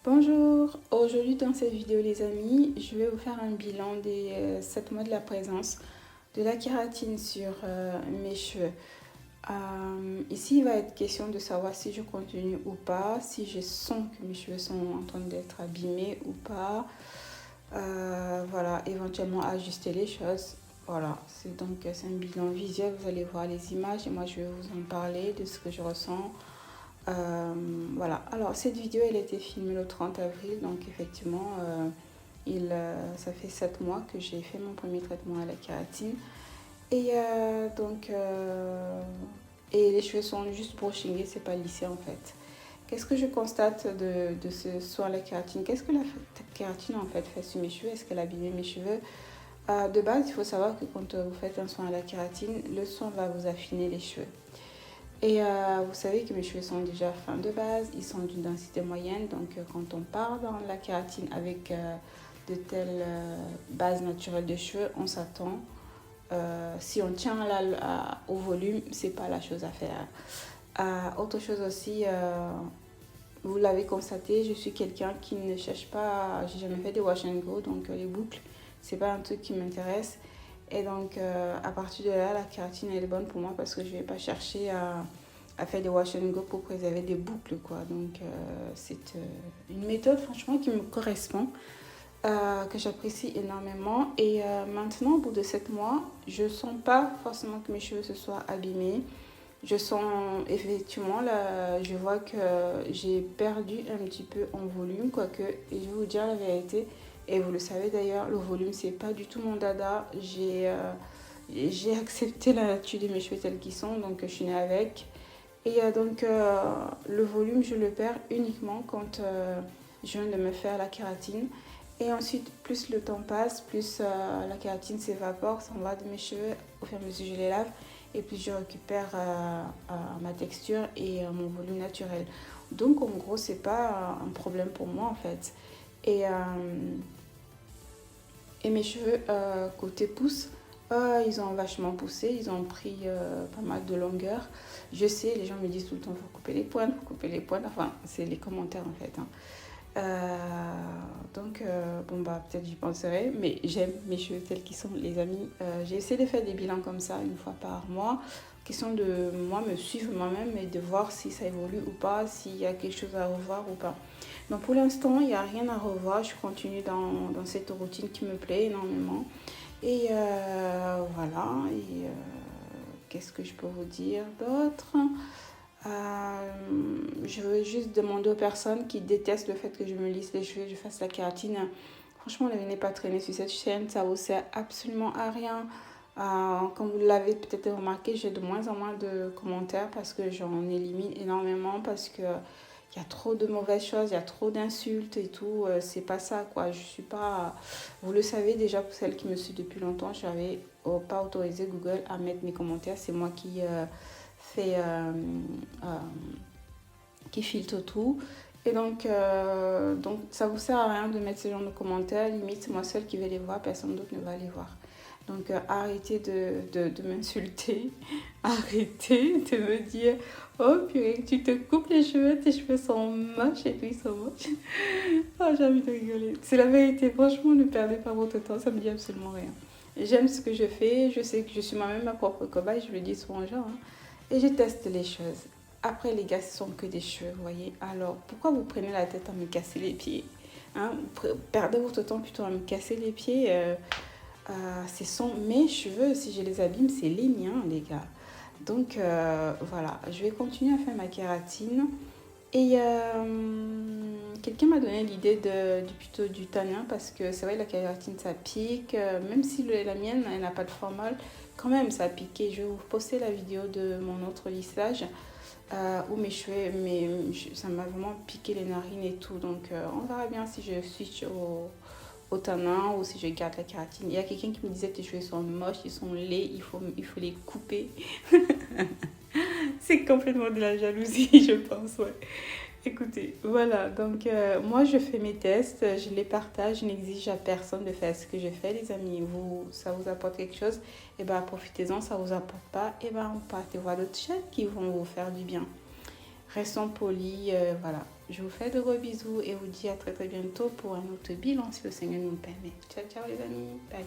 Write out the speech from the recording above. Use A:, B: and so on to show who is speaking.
A: Bonjour, aujourd'hui dans cette vidéo les amis, je vais vous faire un bilan des 7 mois de la présence de la kératine sur mes cheveux. Ici il va être question de savoir si je continue ou pas, si je sens que mes cheveux sont en train d'être abîmés ou pas. Voilà, éventuellement ajuster les choses. Voilà, c'est un bilan visuel, vous allez voir les images et moi je vais vous en parler de ce que je ressens. Voilà, alors cette vidéo elle a été filmée le 30 avril, donc effectivement ça fait 7 mois que j'ai fait mon premier traitement à la kératine et les cheveux sont juste brushingés, c'est pas lissé en fait. Qu'est-ce que je constate de ce soin à la kératine? Qu'est-ce que la kératine en fait fait sur mes cheveux? Est-ce qu'elle a abîmé mes cheveux? De base, il faut savoir que quand vous faites un soin à la kératine, le soin va vous affiner les cheveux. Et vous savez que mes cheveux sont déjà fins de base, ils sont d'une densité moyenne. Donc quand on part dans la kératine avec de telles bases naturelles de cheveux, on s'attend. Si on tient au volume, c'est pas la chose à faire. Autre chose aussi, vous l'avez constaté, je suis quelqu'un qui ne cherche pas, j'ai jamais fait des wash and go, donc les boucles, c'est pas un truc qui m'intéresse. Et donc, à partir de là, la kératine elle est bonne pour moi parce que je ne vais pas chercher à faire des wash and go pour préserver des boucles, quoi. Donc, c'est une méthode, franchement, qui me correspond, que j'apprécie énormément. Et maintenant, au bout de 7 mois, je ne sens pas forcément que mes cheveux se soient abîmés. Je sens, effectivement, là, je vois que j'ai perdu un petit peu en volume, quoique, et je vais vous dire la vérité, et vous le savez d'ailleurs, le volume, c'est pas du tout mon dada. J'ai accepté la nature de mes cheveux tels qu'ils sont, donc je suis née avec. Et le volume, je le perds uniquement quand je viens de me faire la kératine. Et ensuite, plus le temps passe, plus la kératine s'évapore, s'en va de mes cheveux au fur et à mesure que je les lave. Et puis je récupère ma texture et mon volume naturel. Donc en gros, c'est pas un problème pour moi en fait. Et, euh, et mes cheveux côté pouce, ils ont vachement poussé, ils ont pris pas mal de longueur. Je sais, les gens me disent tout le temps, faut couper les pointes, faut couper les pointes. Enfin, c'est les commentaires en fait, hein. Bon bah peut-être j'y penserai, mais j'aime mes cheveux tels qu'ils sont, les amis. J'ai essayé de faire des bilans comme ça une fois par mois, question de moi me suivre moi-même et de voir si ça évolue ou pas, s'il y a quelque chose à revoir ou pas. Donc pour l'instant, il n'y a rien à revoir, je continue dans cette routine qui me plaît énormément. Et voilà, qu'est-ce que je peux vous dire d'autre? Je veux juste demander aux personnes qui détestent le fait que je me lisse les cheveux, je fasse la kératine. Franchement, ne venez pas traîner sur cette chaîne, ça vous sert absolument à rien. Comme vous l'avez peut-être remarqué, j'ai de moins en moins de commentaires parce que j'en élimine énormément, parce que il y a trop de mauvaises choses, il y a trop d'insultes et tout. C'est pas ça, quoi. Je suis pas. Vous le savez déjà, pour celles qui me suivent depuis longtemps, je n'avais pas autorisé Google à mettre mes commentaires. C'est moi fait, euh, euh, qui filtre tout. Et donc ça vous sert à rien de mettre ce genre de commentaires. Limite, c'est moi seule qui vais les voir, personne d'autre ne va les voir. Donc arrêtez de m'insulter, arrêtez de me dire oh purée, tu te coupes les cheveux, tes cheveux sont moches et tout, ils sont moches. Oh, j'ai envie de rigoler. C'est la vérité, franchement, ne perdez pas votre temps, ça me dit absolument rien. J'aime ce que je fais, je sais que je suis moi-même ma propre cobaye, je le dis souvent aux gens, hein, et je teste les choses. Après, les gars, ce sont que des cheveux, vous voyez. Alors, pourquoi vous prenez la tête à me casser les pieds, hein? Perdez votre temps plutôt à me casser les pieds. Ce sont mes cheveux. Si je les abîme, c'est les miens, les gars. Donc, voilà. Je vais continuer à faire ma kératine. Et quelqu'un m'a donné l'idée plutôt du tanin parce que c'est vrai, la kératine, ça pique. Même si la mienne, elle n'a pas de formol, quand même, ça a piqué. Je vais vous poster la vidéo de mon autre lissage où mes cheveux, ça m'a vraiment piqué les narines et tout. Donc, on verra bien si je switch au tanin ou si je garde la kératine. Il y a quelqu'un qui me disait que tes cheveux sont moches, ils sont laids, il faut les couper. C'est complètement de la jalousie, je pense, ouais. Écoutez, voilà, donc moi je fais mes tests, je les partage, je n'exige à personne de faire ce que je fais, les amis. Ça vous apporte quelque chose, et ben profitez-en, ça vous apporte pas, et ben partez voir d'autres chaînes qui vont vous faire du bien. Restons polis, voilà. Je vous fais de gros bisous et vous dis à très très bientôt pour un autre bilan si le Seigneur nous le permet. Ciao ciao les amis, bye.